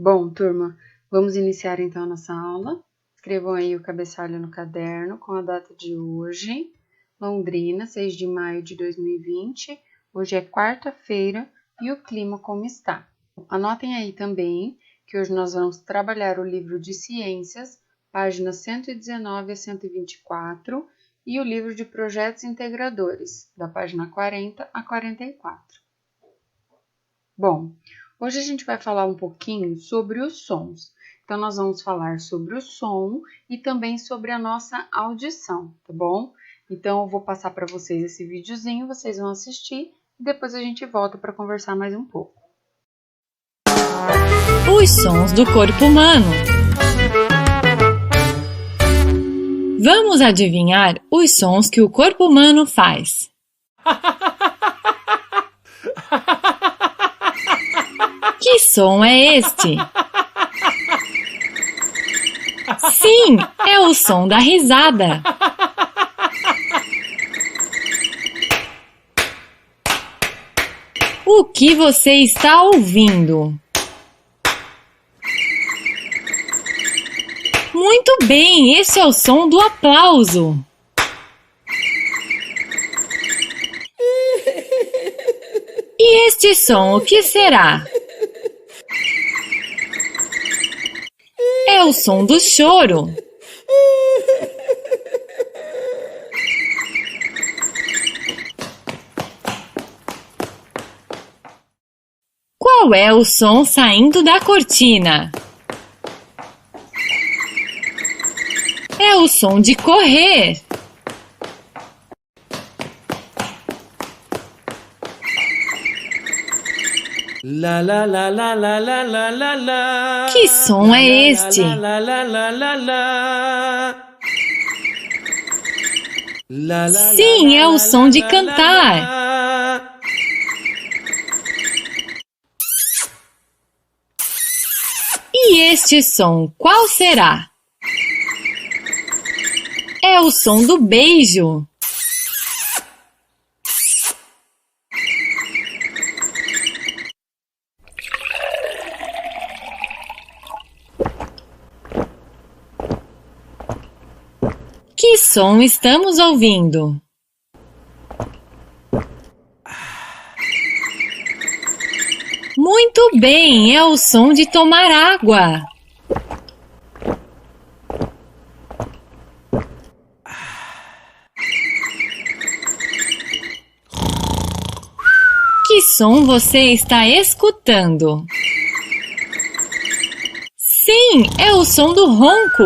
Bom, turma, vamos iniciar então a nossa aula. Escrevam aí o cabeçalho no caderno com a data de hoje. Londrina, 6 de maio de 2020. Hoje é quarta-feira e o clima como está. Anotem aí também que hoje nós vamos trabalhar o livro de ciências, páginas 119 a 124, e o livro de projetos integradores, da página 40 a 44. Bom, hoje a gente vai falar um pouquinho sobre os sons. Então, nós vamos falar sobre o som e também sobre a nossa audição, tá bom? Então, eu vou passar para vocês esse videozinho, vocês vão assistir e depois a gente volta para conversar mais um pouco. Os sons do corpo humano. Vamos adivinhar os sons que o corpo humano faz. Que som é este? Sim, é o som da risada. O que você está ouvindo? Muito bem, esse é o som do aplauso. E este som, o que será? É o som do choro. Qual é o som saindo da cortina? É o som de correr. La la la la la la la la la. Que som é este? La la la la la. Sim, é o som de cantar. E este som, qual será? É o som do beijo. Que som estamos ouvindo? Muito bem, é o som de tomar água. Que som você está escutando? Sim, é o som do ronco.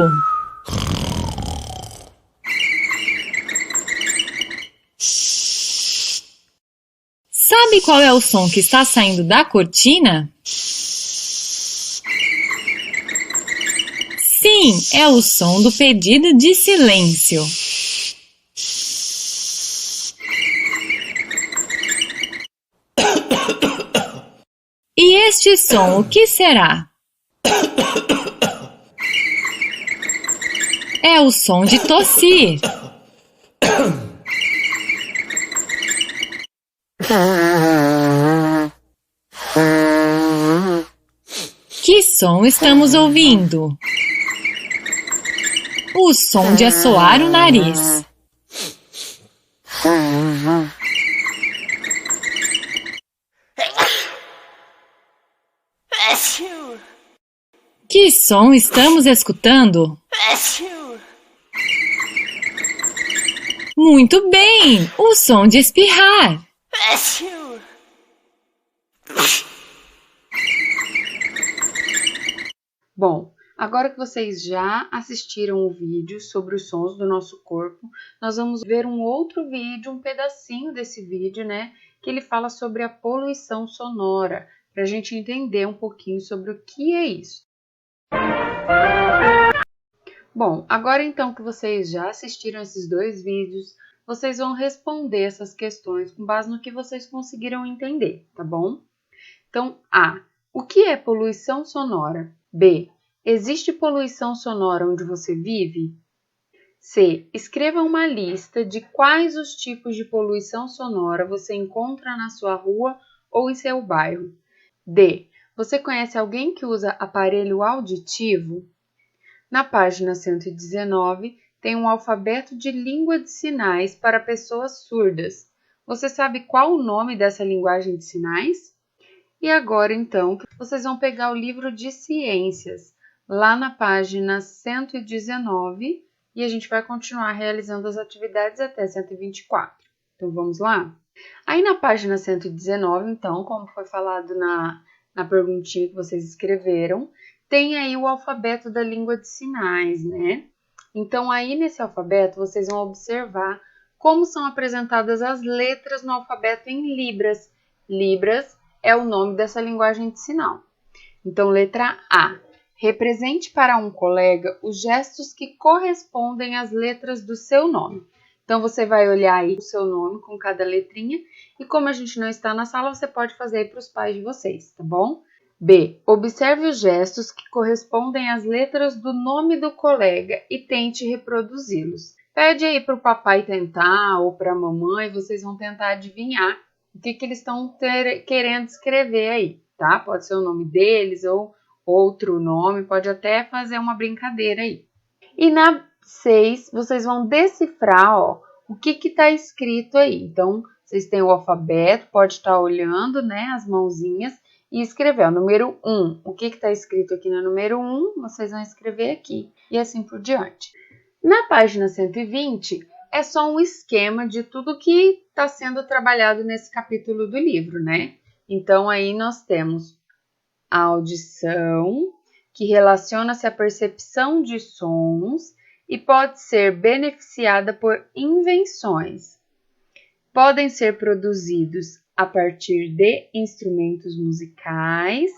Sabe qual é o som que está saindo da cortina? Sim, é o som do pedido de silêncio. E este som, o que será? É o som de tossir. Que som estamos ouvindo? O som de assoar o nariz. Que som estamos escutando? Muito bem! O som de espirrar. Bom, agora que vocês já assistiram o vídeo sobre os sons do nosso corpo, nós vamos ver um outro vídeo, um pedacinho desse vídeo, né? Que ele fala sobre a poluição sonora, para a gente entender um pouquinho sobre o que é isso. Bom, agora então que vocês já assistiram esses dois vídeos, vocês vão responder essas questões com base no que vocês conseguiram entender, tá bom? Então, A. O que é poluição sonora? B. Existe poluição sonora onde você vive? C. Escreva uma lista de quais os tipos de poluição sonora você encontra na sua rua ou em seu bairro. D. Você conhece alguém que usa aparelho auditivo? Na página 119, tem um alfabeto de língua de sinais para pessoas surdas. Você sabe qual o nome dessa linguagem de sinais? E agora, então, vocês vão pegar o livro de ciências, lá na página 119, e a gente vai continuar realizando as atividades até 124. Então, vamos lá? Aí na página 119, então, como foi falado na perguntinha que vocês escreveram, tem aí o alfabeto da língua de sinais, né? Então, aí nesse alfabeto, vocês vão observar como são apresentadas as letras no alfabeto em Libras. Libras é o nome dessa linguagem de sinal. Então, letra A. Represente para um colega os gestos que correspondem às letras do seu nome. Então, você vai olhar aí o seu nome com cada letrinha e como a gente não está na sala, você pode fazer aí para os pais de vocês, tá bom? B. Observe os gestos que correspondem às letras do nome do colega e tente reproduzi-los. Pede aí para o papai tentar ou para a mamãe, vocês vão tentar adivinhar o que eles estão querendo escrever aí, tá? Pode ser o nome deles ou outro nome, pode até fazer uma brincadeira aí. E na 6, vocês vão decifrar, o que está escrito aí. Então, vocês têm o alfabeto, pode estar olhando, né, as mãozinhas e escrever. Número 1, o que está escrito aqui no número 1, vocês vão escrever aqui e assim por diante. Na página 120, é só um esquema de tudo que está sendo trabalhado nesse capítulo do livro, né? Então, aí nós temos a audição, que relaciona-se à percepção de sons e pode ser beneficiada por invenções. Podem ser produzidos a partir de instrumentos musicais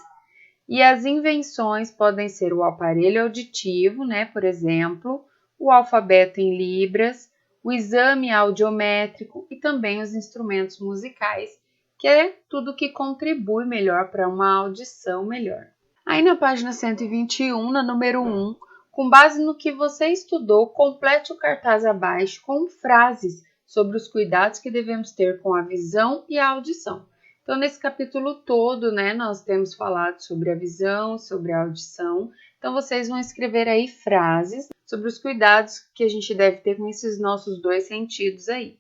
e as invenções podem ser o aparelho auditivo, né, por exemplo, o alfabeto em Libras, o exame audiométrico e também os instrumentos musicais, que é tudo que contribui melhor para uma audição melhor. Aí na página 121, na número 1, com base no que você estudou, complete o cartaz abaixo com frases sobre os cuidados que devemos ter com a visão e a audição. Então, nesse capítulo todo, né, nós temos falado sobre a visão, sobre a audição. Então, vocês vão escrever aí frases sobre os cuidados que a gente deve ter com esses nossos dois sentidos aí.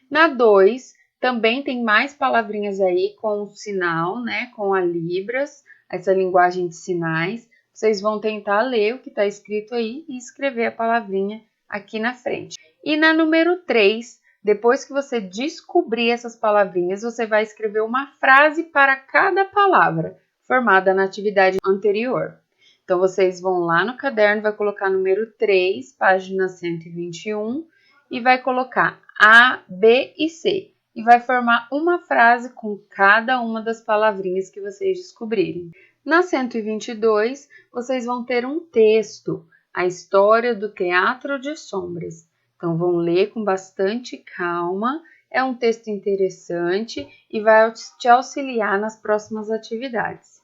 Na 2, também tem mais palavrinhas aí com o sinal, né, com a Libras, essa linguagem de sinais. Vocês vão tentar ler o que está escrito aí e escrever a palavrinha aqui na frente. E na número 3, depois que você descobrir essas palavrinhas, você vai escrever uma frase para cada palavra, formada na atividade anterior. Então, vocês vão lá no caderno, vai colocar número 3, página 121, e vai colocar A, B e C. E vai formar uma frase com cada uma das palavrinhas que vocês descobrirem. Na 122, vocês vão ter um texto, a história do Teatro de Sombras. Então, vão ler com bastante calma, é um texto interessante e vai te auxiliar nas próximas atividades.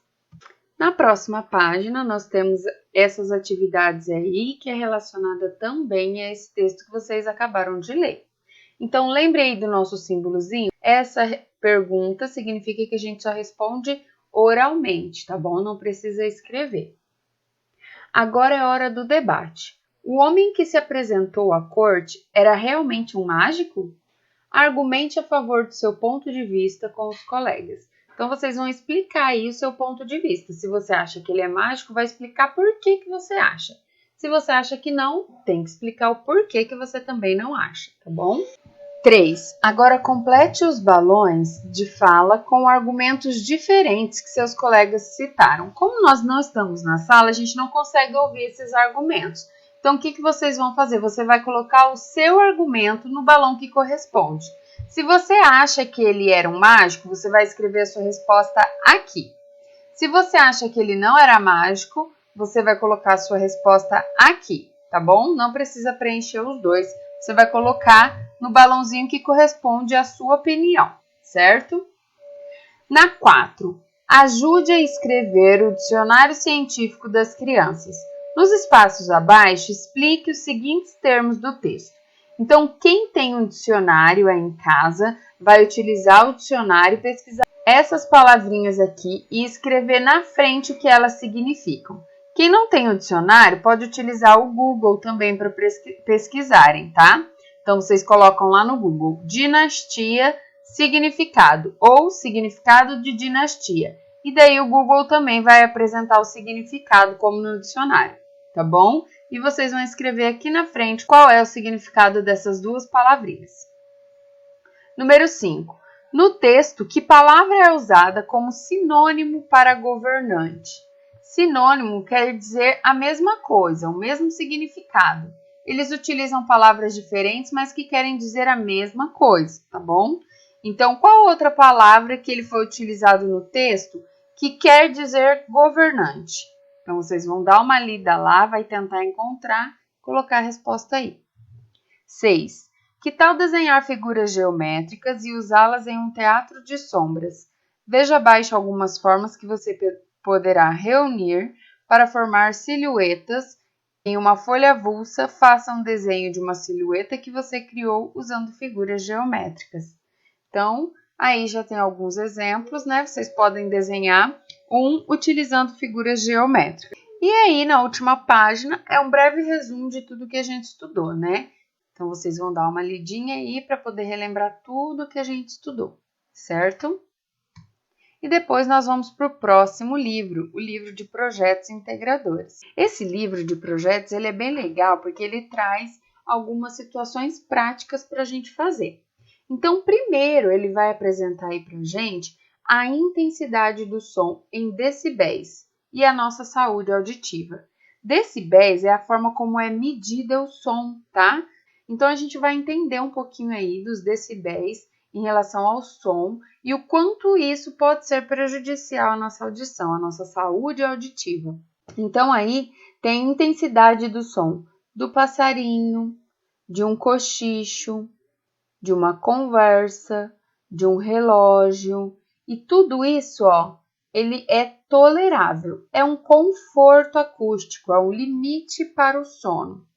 Na próxima página, nós temos essas atividades aí, que é relacionada também a esse texto que vocês acabaram de ler. Então, lembre aí do nosso símbolozinho. Essa pergunta significa que a gente só responde oralmente, tá bom? Não precisa escrever. Agora é hora do debate. O homem que se apresentou à corte era realmente um mágico? Argumente a favor do seu ponto de vista com os colegas. Então, vocês vão explicar aí o seu ponto de vista. Se você acha que ele é mágico, vai explicar por que você acha. Se você acha que não, tem que explicar o porquê que você também não acha, tá bom? 3. Agora complete os balões de fala com argumentos diferentes que seus colegas citaram. Como nós não estamos na sala, a gente não consegue ouvir esses argumentos. Então, o que vocês vão fazer? Você vai colocar o seu argumento no balão que corresponde. Se você acha que ele era um mágico, você vai escrever a sua resposta aqui. Se você acha que ele não era mágico, você vai colocar a sua resposta aqui, tá bom? Não precisa preencher os dois. Você vai colocar no balãozinho que corresponde à sua opinião, certo? Na 4, ajude a escrever o dicionário científico das crianças. Nos espaços abaixo, explique os seguintes termos do texto. Então, quem tem um dicionário aí em casa vai utilizar o dicionário e pesquisar essas palavrinhas aqui e escrever na frente o que elas significam. Quem não tem o dicionário pode utilizar o Google também para pesquisarem, tá? Então, vocês colocam lá no Google dinastia, significado ou significado de dinastia. E daí o Google também vai apresentar o significado como no dicionário, tá bom? E vocês vão escrever aqui na frente qual é o significado dessas duas palavrinhas. Número 5. No texto, que palavra é usada como sinônimo para governante? Sinônimo quer dizer a mesma coisa, o mesmo significado. Eles utilizam palavras diferentes, mas que querem dizer a mesma coisa, tá bom? Então, qual outra palavra que ele foi utilizado no texto que quer dizer governante? Então, vocês vão dar uma lida lá, vai tentar encontrar, colocar a resposta aí. 6. Que tal desenhar figuras geométricas e usá-las em um teatro de sombras? Veja abaixo algumas formas que você poderá reunir para formar silhuetas. Em uma folha avulsa, faça um desenho de uma silhueta que você criou usando figuras geométricas. Então, aí já tem alguns exemplos, né? Vocês podem desenhar utilizando figuras geométricas. E aí, na última página, é um breve resumo de tudo que a gente estudou, né? Então, vocês vão dar uma lidinha aí para poder relembrar tudo que a gente estudou, certo? E depois nós vamos para o próximo livro, o livro de projetos integradores. Esse livro de projetos ele é bem legal porque ele traz algumas situações práticas para a gente fazer. Então, primeiro ele vai apresentar aí para a gente a intensidade do som em decibéis e a nossa saúde auditiva. Decibéis é a forma como é medida o som, tá? Então, a gente vai entender um pouquinho aí dos decibéis em relação ao som e o quanto isso pode ser prejudicial à nossa audição, à nossa saúde auditiva. Então, aí tem a intensidade do som do passarinho, de um cochicho, de uma conversa, de um relógio. E tudo isso, ó, ele é tolerável. É um conforto acústico, é um limite para o sono.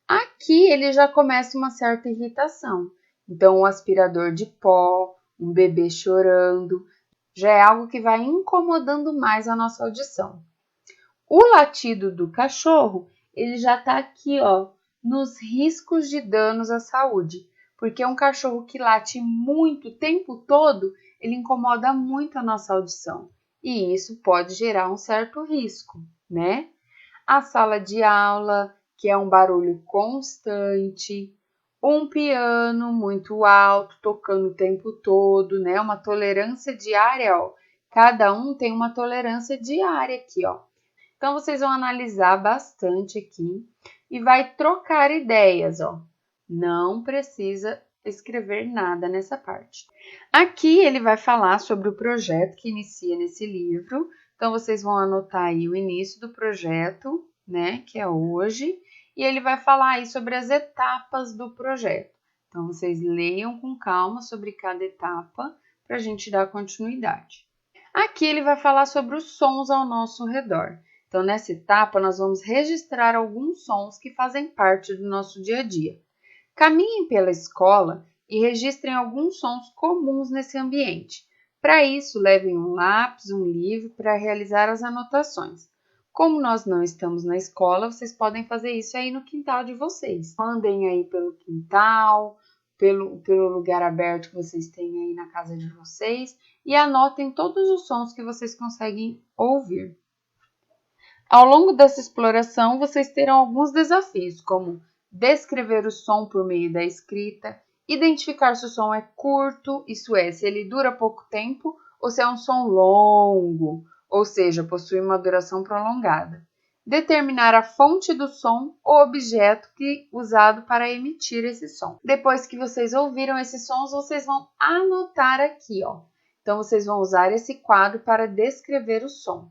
Aqui ele já começa uma certa irritação. Então, um aspirador de pó, um bebê chorando, já é algo que vai incomodando mais a nossa audição. O latido do cachorro, ele já está aqui, ó, nos riscos de danos à saúde, porque um cachorro que late muito o tempo todo, ele incomoda muito a nossa audição, e isso pode gerar um certo risco, né? A sala de aula, que é um barulho constante, um piano muito alto, tocando o tempo todo, né? Uma tolerância diária, ó. Cada um tem uma tolerância diária aqui, ó. Então, vocês vão analisar bastante aqui e vai trocar ideias, ó. Não precisa escrever nada nessa parte. Aqui ele vai falar sobre o projeto que inicia nesse livro. Então, vocês vão anotar aí o início do projeto, né, que é hoje, e ele vai falar aí sobre as etapas do projeto. Então, vocês leiam com calma sobre cada etapa para a gente dar continuidade. Aqui ele vai falar sobre os sons ao nosso redor. Então, nessa etapa, nós vamos registrar alguns sons que fazem parte do nosso dia a dia. Caminhem pela escola e registrem alguns sons comuns nesse ambiente. Para isso, levem um lápis, um livro para realizar as anotações. Como nós não estamos na escola, vocês podem fazer isso aí no quintal de vocês. Andem aí pelo quintal, pelo lugar aberto que vocês têm aí na casa de vocês e anotem todos os sons que vocês conseguem ouvir. Ao longo dessa exploração, vocês terão alguns desafios, como descrever o som por meio da escrita, identificar se o som é curto, isso é, se ele dura pouco tempo, ou se é um som longo, ou seja, possui uma duração prolongada. Determinar a fonte do som ou objeto usado para emitir esse som. Depois que vocês ouviram esses sons, vocês vão anotar aqui, ó. Então, vocês vão usar esse quadro para descrever o som.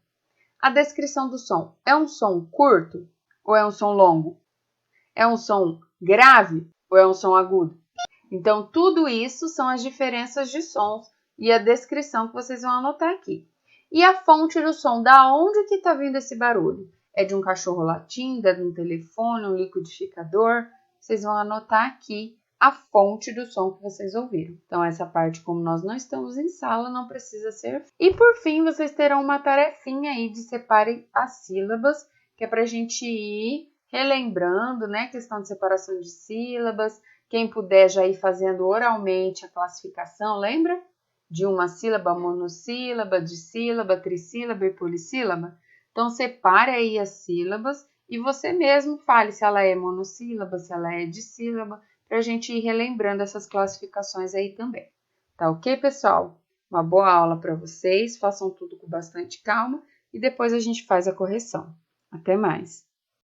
A descrição do som é um som curto ou é um som longo? É um som grave ou é um som agudo? Então, tudo isso são as diferenças de sons e a descrição que vocês vão anotar aqui. E a fonte do som, da onde que está vindo esse barulho? É de um cachorro latindo, é de um telefone, um liquidificador? Vocês vão anotar aqui a fonte do som que vocês ouviram. Então, essa parte, como nós não estamos em sala, não precisa ser. E, por fim, vocês terão uma tarefinha aí de separem as sílabas, que é para a gente ir relembrando, né? Questão de separação de sílabas. Quem puder já ir fazendo oralmente a classificação, lembra? De uma sílaba, monossílaba, dissílaba, trissílaba e polissílaba. Então, separe aí as sílabas e você mesmo fale se ela é monossílaba, se ela é dissílaba, para a gente ir relembrando essas classificações aí também. Tá ok, pessoal? Uma boa aula para vocês, façam tudo com bastante calma e depois a gente faz a correção. Até mais!